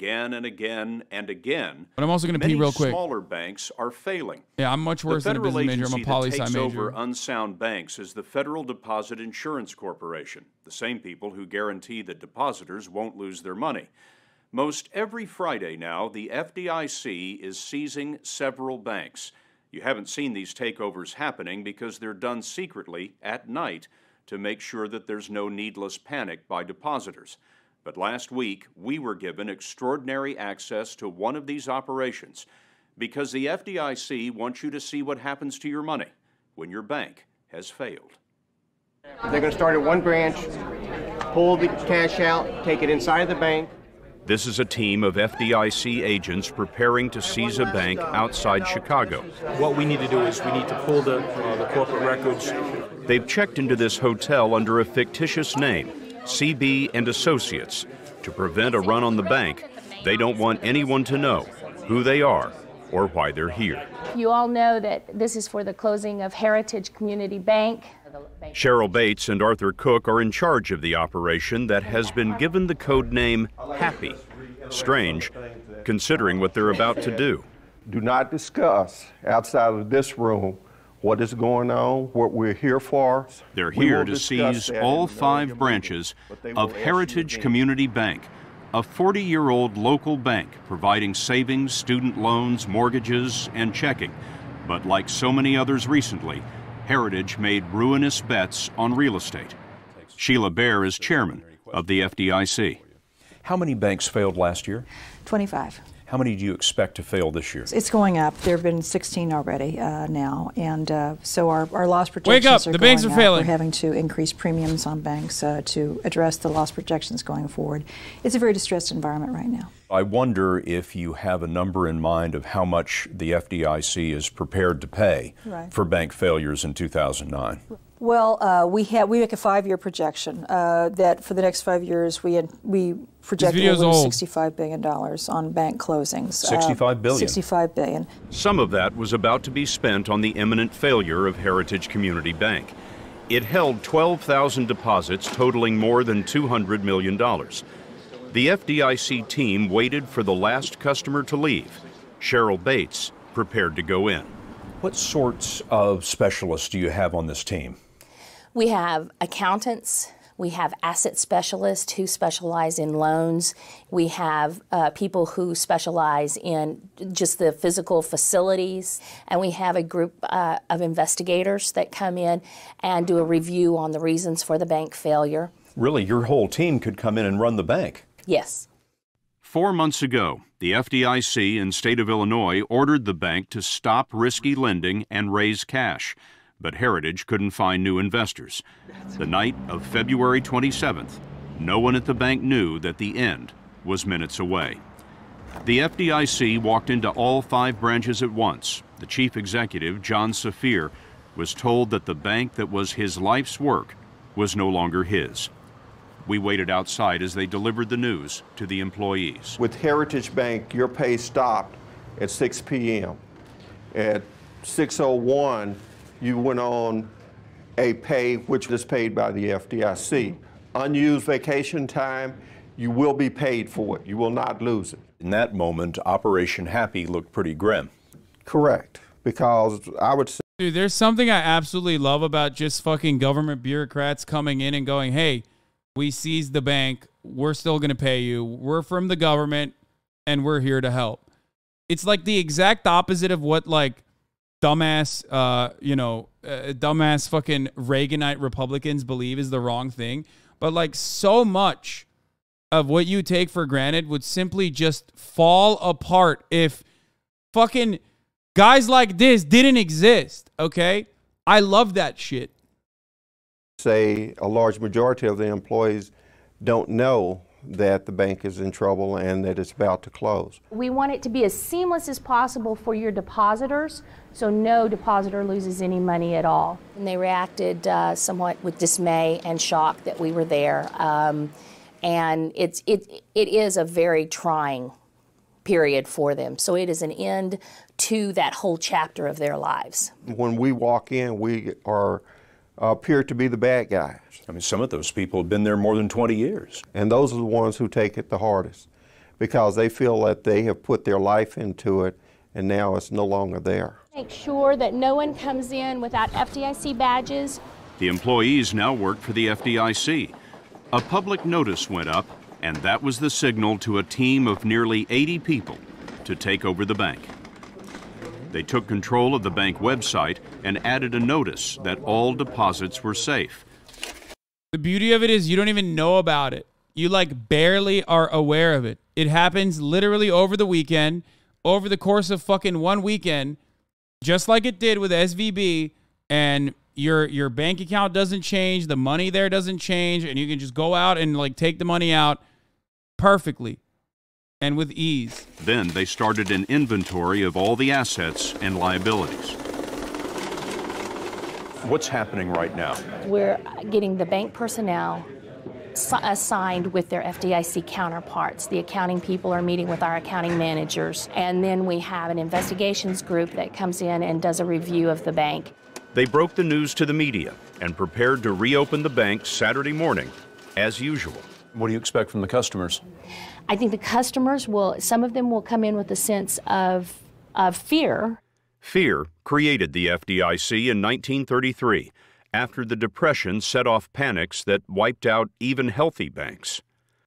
again and again and again. But I'm also going to pee real quick. Smaller banks are failing. Yeah, I'm much worse than a business major. I'm a poli-sci major. The federal agency that takes over unsound banks is the Federal Deposit Insurance Corporation, the same people who guarantee that depositors won't lose their money. Most every Friday now, the FDIC is seizing several banks. You haven't seen these takeovers happening because they're done secretly at night to make sure that there's no needless panic by depositors. But last week, we were given extraordinary access to one of these operations because the FDIC wants you to see what happens to your money when your bank has failed. They're going to start at one branch, pull the cash out, take it inside the bank. This is a team of FDIC agents preparing to seize a bank outside Chicago. What we need to do is we need to pull the corporate records. They've checked into this hotel under a fictitious name, CB and Associates. To prevent a run on the bank, they don't want anyone to know who they are or why they're here. You all know that this is for the closing of Heritage Community Bank. Cheryl Bates and Arthur Cook are in charge of the operation that has been given the code name Happy. Strange, considering what they're about to do. Do not discuss outside of this room what is going on, what we're here for. They're here to seize all 5 branches of Heritage Community Bank, a 40-year-old local bank providing savings, student loans, mortgages, and checking. But like so many others recently, Heritage made ruinous bets on real estate. Sheila Bair is chairman of the FDIC. How many banks failed last year? 25. How many do you expect to fail this year? It's going up. There have been 16 already now, and so our loss projections Wake up! are The banks going are up. failing. We're having to increase premiums on banks to address the loss projections going forward. It's a very distressed environment right now. I wonder if you have a number in mind of how much the FDIC is prepared to pay for bank failures in 2009. Well, we make a 5-year projection that for the next 5 years we project over $65 billion on bank closings. $65 billion? $65 billion. Some of that was about to be spent on the imminent failure of Heritage Community Bank. It held 12,000 deposits totaling more than $200 million. The FDIC team waited for the last customer to leave. Cheryl Bates prepared to go in. What sorts of specialists do you have on this team? We have accountants, we have asset specialists who specialize in loans, we have people who specialize in just the physical facilities, and we have a group of investigators that come in and do a review on the reasons for the bank failure. Really, your whole team could come in and run the bank? Yes. 4 months ago, the FDIC in state of Illinois ordered the bank to stop risky lending and raise cash. But Heritage couldn't find new investors. The night of February 27th, no one at the bank knew that the end was minutes away. The FDIC walked into all 5 branches at once. The chief executive, John Saphir, was told that the bank that was his life's work was no longer his. We waited outside as they delivered the news to the employees. With Heritage Bank, your pay stopped at 6 p.m. At 6:01, you went on a pay which was paid by the FDIC. Unused vacation time, you will be paid for it. You will not lose it. In that moment, Operation Happy looked pretty grim. Correct, because I would say... Dude, there's something I absolutely love about just fucking government bureaucrats coming in and going, hey, we seized the bank, we're still going to pay you, we're from the government, and we're here to help. It's like the exact opposite of what, like, dumbass, dumbass fucking Reaganite Republicans believe is the wrong thing. But, like, so much of what you take for granted would simply just fall apart if fucking guys like this didn't exist, okay? I love that shit. Say a large majority of the employees don't know that the bank is in trouble and that it's about to close. We want it to be as seamless as possible for your depositors, so no depositor loses any money at all. And they reacted somewhat with dismay and shock that we were there. And it is a very trying period for them. So it is an end to that whole chapter of their lives. When we walk in, we appear to be the bad guys. I mean, some of those people have been there more than 20 years. And those are the ones who take it the hardest, because they feel that they have put their life into it and now it's no longer there. Make sure that no one comes in without FDIC badges. The employees now work for the FDIC. A public notice went up, and that was the signal to a team of nearly 80 people to take over the bank. They took control of the bank website and added a notice that all deposits were safe. The beauty of it is you don't even know about it. You like barely are aware of it. It happens literally over the weekend, over the course of fucking one weekend, just like it did with SVB, and your bank account doesn't change, the money there doesn't change, and you can just go out and like take the money out perfectly and with ease. Then they started an inventory of all the assets and liabilities. What's happening right now? We're getting the bank personnel assigned with their FDIC counterparts. The accounting people are meeting with our accounting managers, and then we have an investigations group that comes in and does a review of the bank. They broke the news to the media and prepared to reopen the bank Saturday morning, as usual. What do you expect from the customers? I think the customers some of them will come in with a sense of fear. Fear created the FDIC in 1933, after the Depression set off panics that wiped out even healthy banks.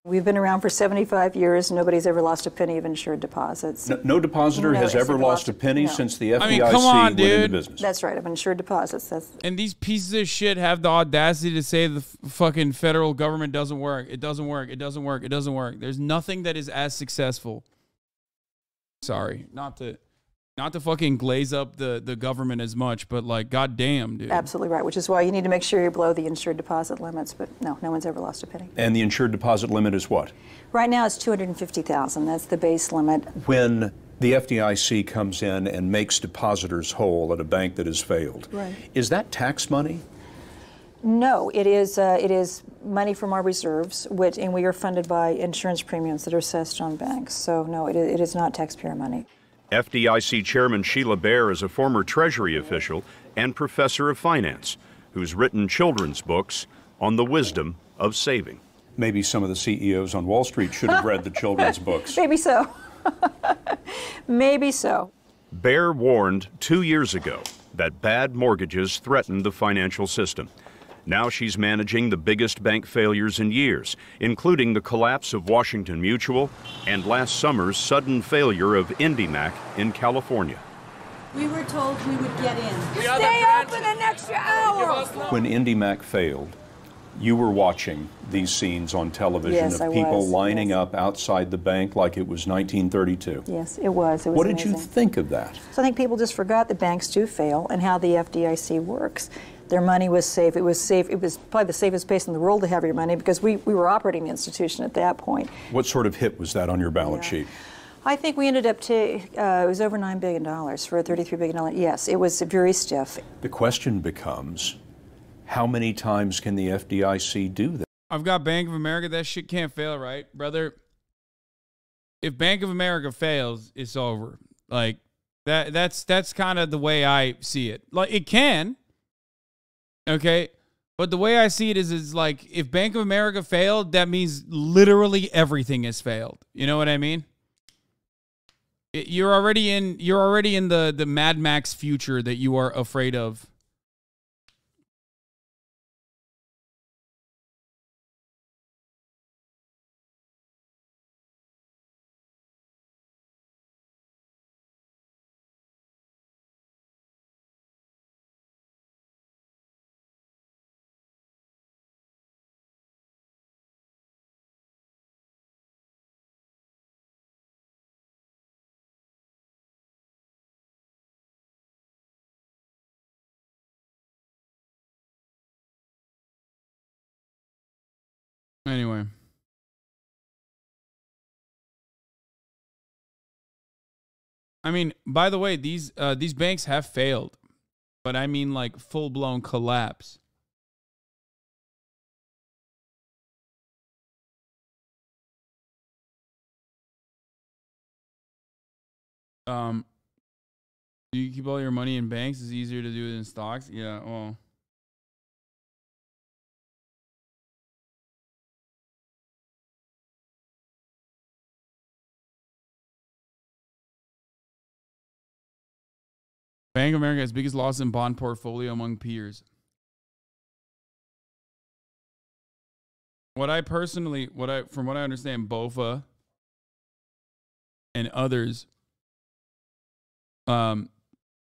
We've been around for 75 years. Nobody's ever lost a penny of insured deposits. No depositor has ever lost a penny since the FDIC come on, went into business. That's right, of insured deposits. And these pieces of shit have the audacity to say the fucking federal government doesn't work. It doesn't work. It doesn't work. It doesn't work. There's nothing that is as successful. Sorry, not to fucking glaze up the government as much, but like, goddamn, dude. Absolutely right, which is why you need to make sure you're below the insured deposit limits. But no one's ever lost a penny. And the insured deposit limit is what? Right now it's $250,000. That's the base limit. When the FDIC comes in and makes depositors whole at a bank that has failed, is that tax money? No, it is money from our reserves, and we are funded by insurance premiums that are assessed on banks. So no, it is not taxpayer money. FDIC Chairman Sheila Bair is a former Treasury official and professor of finance who's written children's books on the wisdom of saving. Maybe some of the CEOs on Wall Street should have read the children's books. Maybe so. Maybe so. Bair warned 2 years ago that bad mortgages threatened the financial system. Now she's managing the biggest bank failures in years, including the collapse of Washington Mutual and last summer's sudden failure of IndyMac in California. We were told we would get in. Stay open an extra hour! When IndyMac failed, you were watching these scenes on television of people lining up outside the bank like it was 1932. Yes, it was. What did you think of that? So I think people just forgot that banks do fail and how the FDIC works. Their money was safe. It was safe. It was probably the safest place in the world to have your money because we were operating the institution at that point. What sort of hit was that on your balance sheet? I think we ended up it was over $9 billion for a $33 billion. Yes, it was very stiff. The question becomes, how many times can the FDIC do that? I've got Bank of America. That shit can't fail, right, brother? If Bank of America fails, it's over. Like that's kind of the way I see it. Like it can. Okay, but the way I see it is like if Bank of America failed, that means literally everything has failed. You know what I mean? You're already in the Mad Max future that you are afraid of. Anyway. I mean, by the way, these banks have failed, but I mean like full-blown collapse. Do you keep all your money in banks? It's easier to do it in stocks? Yeah, well. Bank of America has biggest loss in bond portfolio among peers. From what I understand, BOFA and others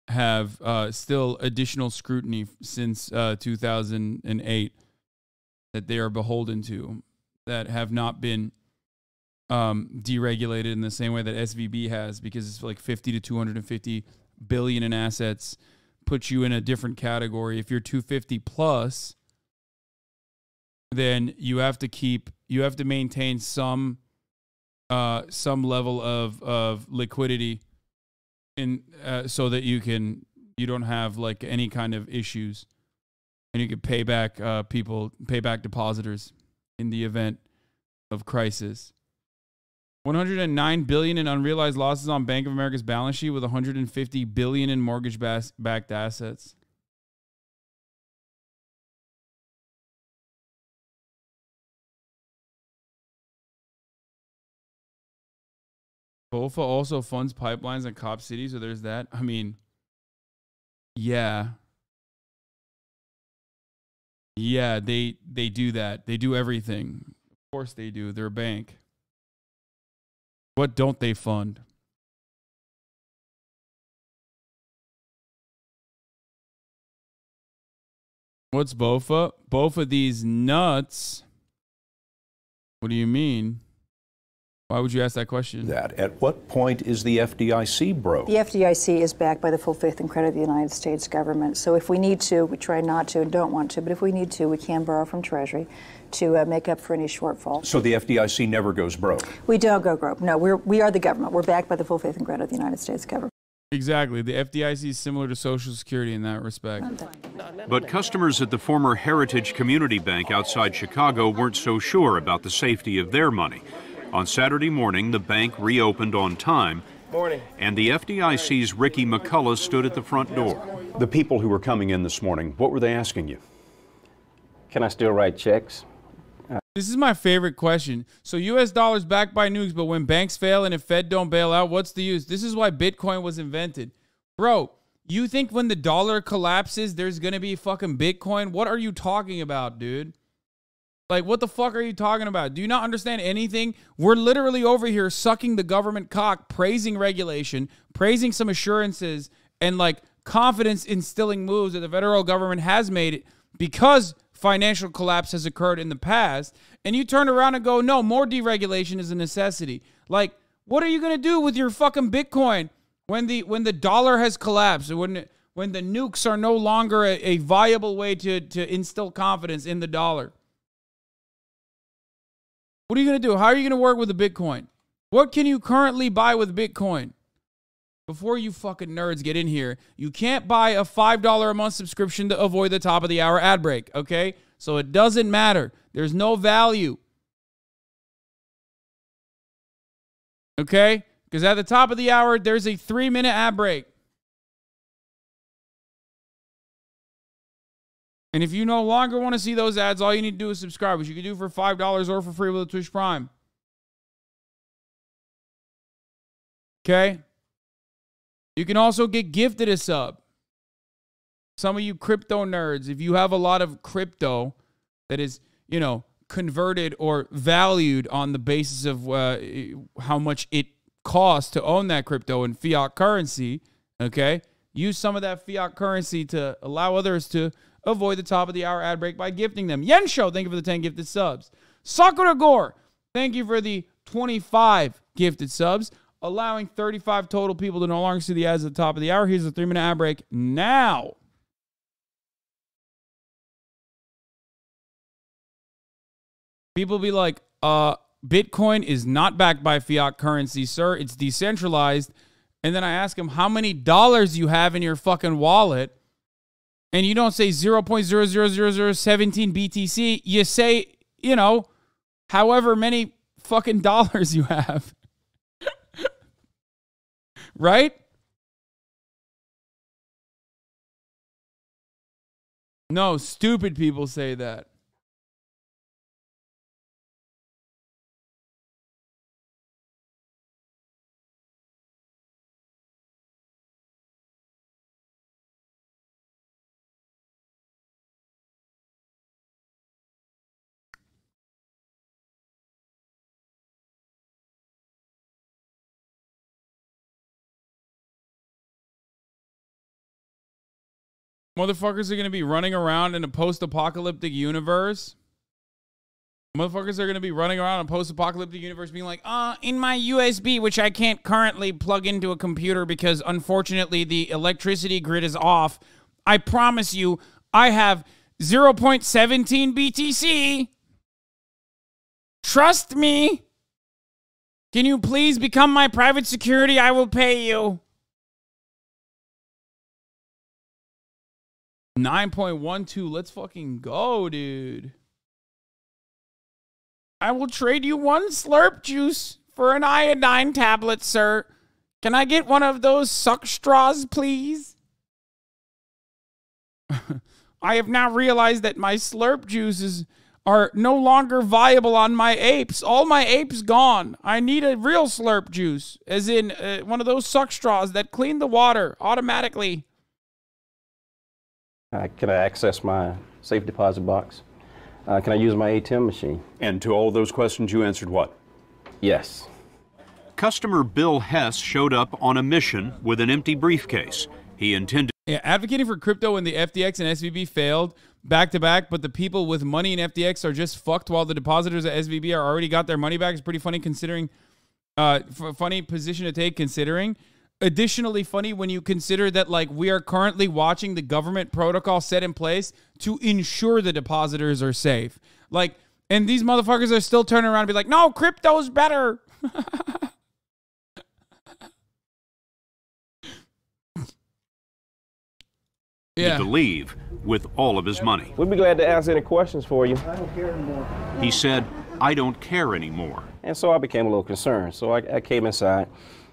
have still additional scrutiny since 2008 that they are beholden to, that have not been deregulated in the same way that SVB has, because it's like 50 to 250 billion in assets puts you in a different category. If you're 250 plus, then you have to maintain some level of liquidity in so that you don't have like any kind of issues, and you can pay back depositors in the event of crisis. 109 billion in unrealized losses on Bank of America's balance sheet, with 150 billion in mortgage-backed assets. BOFA also funds pipelines in Cop City, so there's that. I mean, yeah. Yeah, they do that. They do everything. Of course they do. They're a bank. What don't they fund? What's BOFA? BOFA these nuts. What do you mean? Why would you ask that question? At what point is the FDIC broke? The FDIC is backed by the full faith and credit of the United States government. So if we need to, we try not to and don't want to, but if we need to, we can borrow from Treasury to make up for any shortfall. So the FDIC never goes broke? We don't go broke. No, we are the government. We're backed by the full faith and credit of the United States government. Exactly. The FDIC is similar to Social Security in that respect. But customers at the former Heritage Community Bank outside Chicago weren't so sure about the safety of their money. On Saturday morning, the bank reopened on time, and the FDIC's Ricky McCullough stood at the front door. The people who were coming in this morning, what were they asking you? Can I still write checks? This is my favorite question. So U.S. dollars backed by nukes, but when banks fail and if Fed don't bail out, what's the use? This is why Bitcoin was invented. Bro, you think when the dollar collapses, there's going to be fucking Bitcoin? What are you talking about, dude? Like, what the fuck are you talking about? Do you not understand anything? We're literally over here sucking the government cock, praising regulation, praising some assurances, and like confidence instilling moves that the federal government has made it because financial collapse has occurred in the past. And you turn around and go, no, more deregulation is a necessity. Like, what are you going to do with your fucking Bitcoin when the dollar has collapsed, or when the nukes are no longer a viable way to instill confidence in the dollar? What are you going to do? How are you going to work with a Bitcoin? What can you currently buy with Bitcoin? Before you fucking nerds get in here, you can't buy a $5 a month subscription to avoid the top of the hour ad break, okay? So it doesn't matter. There's no value. Okay? Because at the top of the hour, there's a 3-minute ad break. And if you no longer want to see those ads, all you need to do is subscribe, which you can do for $5 or for free with a Twitch Prime. Okay? You can also get gifted a sub. Some of you crypto nerds, if you have a lot of crypto that is, you know, converted or valued on the basis of how much it costs to own that crypto in fiat currency, okay? Use some of that fiat currency to allow others to avoid the top of the hour ad break by gifting them. Yensho, thank you for the 10 gifted subs. Sakura Gore, thank you for the 25 gifted subs, allowing 35 total people to no longer see the ads at the top of the hour. Here's a 3-minute ad break now. People be like, Bitcoin is not backed by fiat currency, sir. It's decentralized. And then I ask them how many dollars you have in your fucking wallet. And you don't say 0.000017 BTC. You say, you know, however many fucking dollars you have. Right? No, stupid people say that. Motherfuckers are going to be running around in a post-apocalyptic universe. Motherfuckers are going to be running around in a post-apocalyptic universe being like, in my USB, which I can't currently plug into a computer because, unfortunately, the electricity grid is off. I promise you, I have 0.17 BTC. Trust me. Can you please become my private security? I will pay you. 9.12. Let's fucking go, dude. I will trade you 1 slurp juice for an iodine tablet, sir. Can I get one of those suck straws, please? I have now realized that my slurp juices are no longer viable on my apes. All my apes gone. I need a real slurp juice, as in one of those suck straws that clean the water automatically. Can I access my safe deposit box? Can I use my ATM machine? And to all of those questions, you answered what? Yes. Customer Bill Hess showed up on a mission with an empty briefcase. He intended... Yeah, advocating for crypto when the FDX and SVB failed back-to-back, but the people with money in FDX are just fucked while the depositors at SVB are already got their money back is pretty funny considering... funny position to take considering... Additionally funny when you consider that, like, we are currently watching the government protocol set in place to ensure the depositors are safe. Like, and these motherfuckers are still turning around and be like, no, crypto's better. To leave with all of his money. We'd be glad to answer any questions for you. I don't care anymore. He said, I don't care anymore. And so I became a little concerned. So I came inside.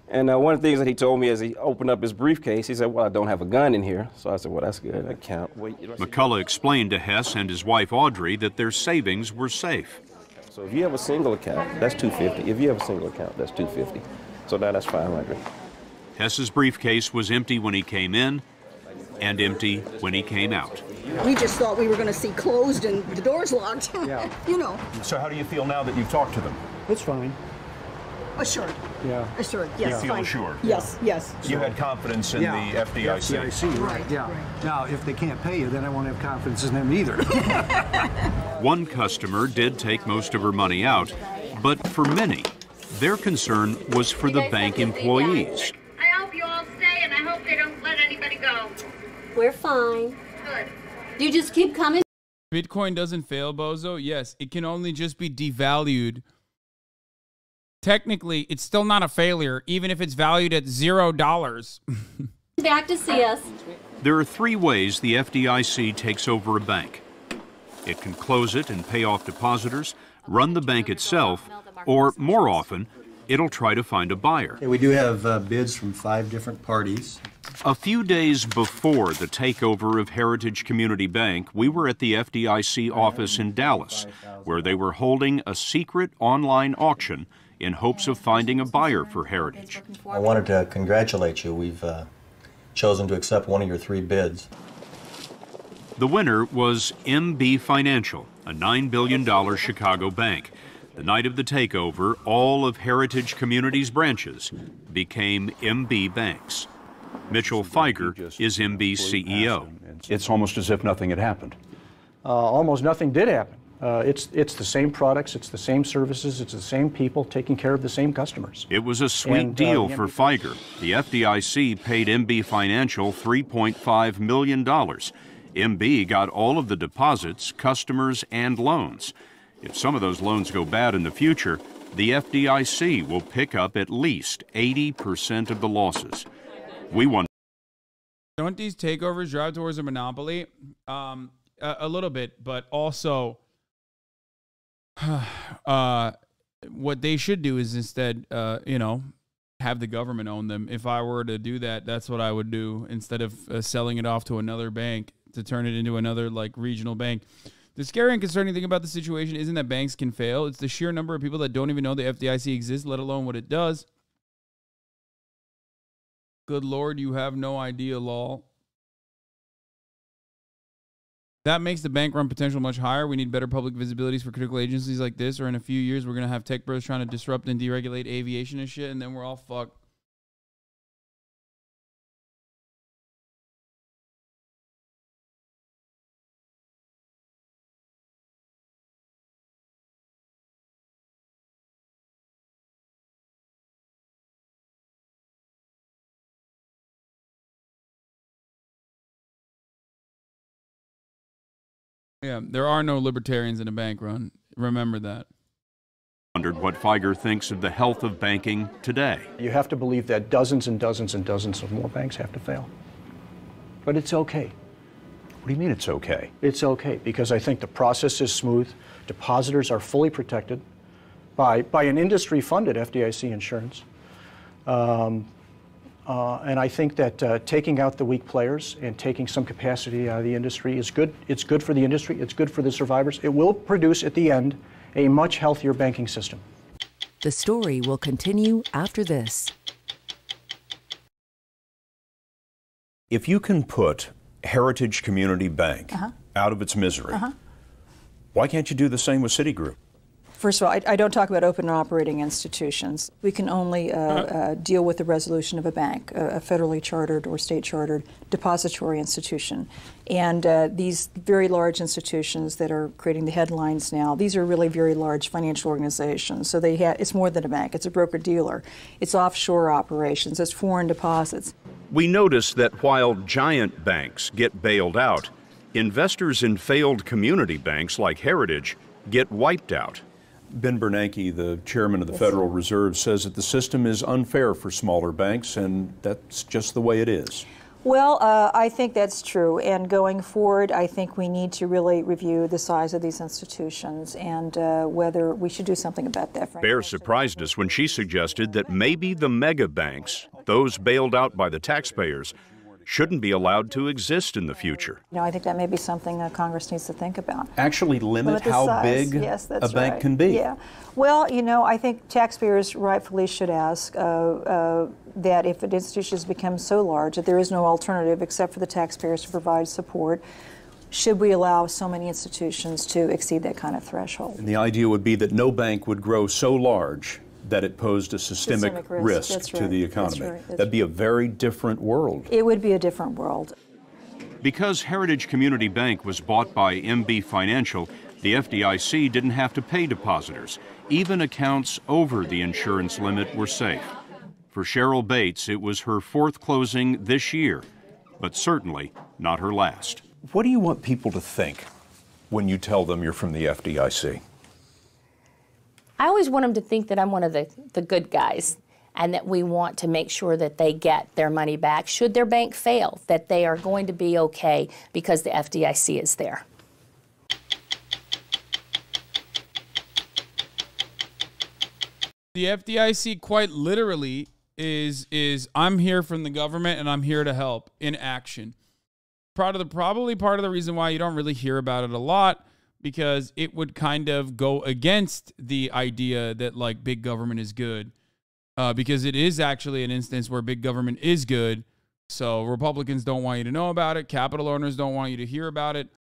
And one of the things that he told me as he opened up his briefcase, he said, well, I don't have a gun in here. So I said, well, that's good. I can't wait. McCullough explained to Hess and his wife, Audrey, that their savings were safe. So if you have a single account, that's $250. If you have a single account, that's $250. So now that's $500. Hess's briefcase was empty when he came in and empty when he came out. We just thought we were going to see closed and the doors locked. Yeah. You know. So how do you feel now that you've talked to them? It's fine. Assured. Yeah. Assured. Yes. You feel fine. assured? Yes. Yes. You had confidence in the FDIC. FDIC, right. Yeah. Right. Now, if they can't pay you, then I won't have confidence in them either. One customer did take most of her money out, but for many, their concern was for the bank employees. I hope you all stay, and I hope they don't let anybody go. We're fine. Good. You just keep coming. Bitcoin doesn't fail, Bozo. Yes, it can only just be devalued. Technically, it's still not a failure, even if it's valued at $0. Back to see us. There are 3 ways the FDIC takes over a bank. It can close it and pay off depositors, run the bank itself, or more often, it'll try to find a buyer. We do have bids from 5 different parties. A few days before the takeover of Heritage Community Bank, we were at the FDIC office in Dallas, where they were holding a secret online auction in hopes of finding a buyer for Heritage. I wanted to congratulate you. We've chosen to accept one of your 3 bids. The winner was MB Financial, a $9 billion Chicago bank. The night of the takeover, all of Heritage Community's branches became MB banks. Mitchell Feiger is MB's CEO. It's almost as if nothing had happened. Almost nothing did happen. It's the same products, it's the same services, it's the same people taking care of the same customers. It was a sweet deal for Feiger. The FDIC paid MB Financial $3.5 million. MB got all of the deposits, customers, and loans. If some of those loans go bad in the future, the FDIC will pick up at least 80% of the losses. We won. Don't these takeovers drive towards a monopoly? A little bit, but also what they should do is instead, you know, have the government own them. If I were to do that, that's what I would do instead of selling it off to another bank to turn it into another like regional bank. The scary and concerning thing about the situation isn't that banks can fail. It's the sheer number of people that don't even know the FDIC exists, let alone what it does. Good Lord, you have no idea, lol. That makes the bank run potential much higher. We need better public visibilities for critical agencies like this, or in a few years, we're going to have tech bros trying to disrupt and deregulate aviation and shit, and then we're all fucked. Yeah, there are no libertarians in a bank run. Remember that. Wondered what Feiger thinks of the health of banking today. You have to believe that dozens and dozens and dozens of more banks have to fail. But it's okay. What do you mean it's okay? It's okay because I think the process is smooth. Depositors are fully protected by an industry-funded FDIC insurance. And I think that taking out the weak players and taking some capacity out of the industry is good. It's good for the industry. It's good for the survivors. It will produce, at the end, a much healthier banking system. The story will continue after this. If you can put Heritage Community Bank out of its misery, why can't you do the same with Citigroup? First of all, I don't talk about open and operating institutions. We can only deal with the resolution of a bank, a federally chartered or state chartered depository institution. And these very large institutions that are creating the headlines now, these are really very large financial organizations. So it's more than a bank. It's a broker-dealer. It's offshore operations. It's foreign deposits. We notice that while giant banks get bailed out, investors in failed community banks like Heritage get wiped out. Ben Bernanke, the chairman of the Federal Reserve, says that the system is unfair for smaller banks, and that's just the way it is. Well, I think that's true. And going forward, I think we need to really review the size of these institutions and whether we should do something about that. Bear surprised us when she suggested that maybe the mega banks, those bailed out by the taxpayers, shouldn't be allowed to exist in the future. I think that may be something Congress needs to think about. Actually limit how size. big yes, a bank can be. Yeah. Well, I think taxpayers rightfully should ask that if an institution has become so large that there is no alternative except for the taxpayers to provide support, should we allow so many institutions to exceed that kind of threshold? And the idea would be that no bank would grow so large that it posed a systemic risk to the economy. That'd be a very different world. It would be a different world. Because Heritage Community Bank was bought by MB Financial, the FDIC didn't have to pay depositors. Even accounts over the insurance limit were safe. For Cheryl Bates, it was her fourth closing this year, but certainly not her last. What do you want people to think when you tell them you're from the FDIC? I always want them to think that I'm one of the good guys and that we want to make sure that they get their money back. Should their bank fail, that they are going to be okay because the FDIC is there. The FDIC quite literally is I'm here from the government and I'm here to help in action. Probably part of the reason why you don't really hear about it a lot, because it would kind of go against the idea that like big government is good, because it is actually an instance where big government is good. So Republicans don't want you to know about it. Capital owners don't want you to hear about it.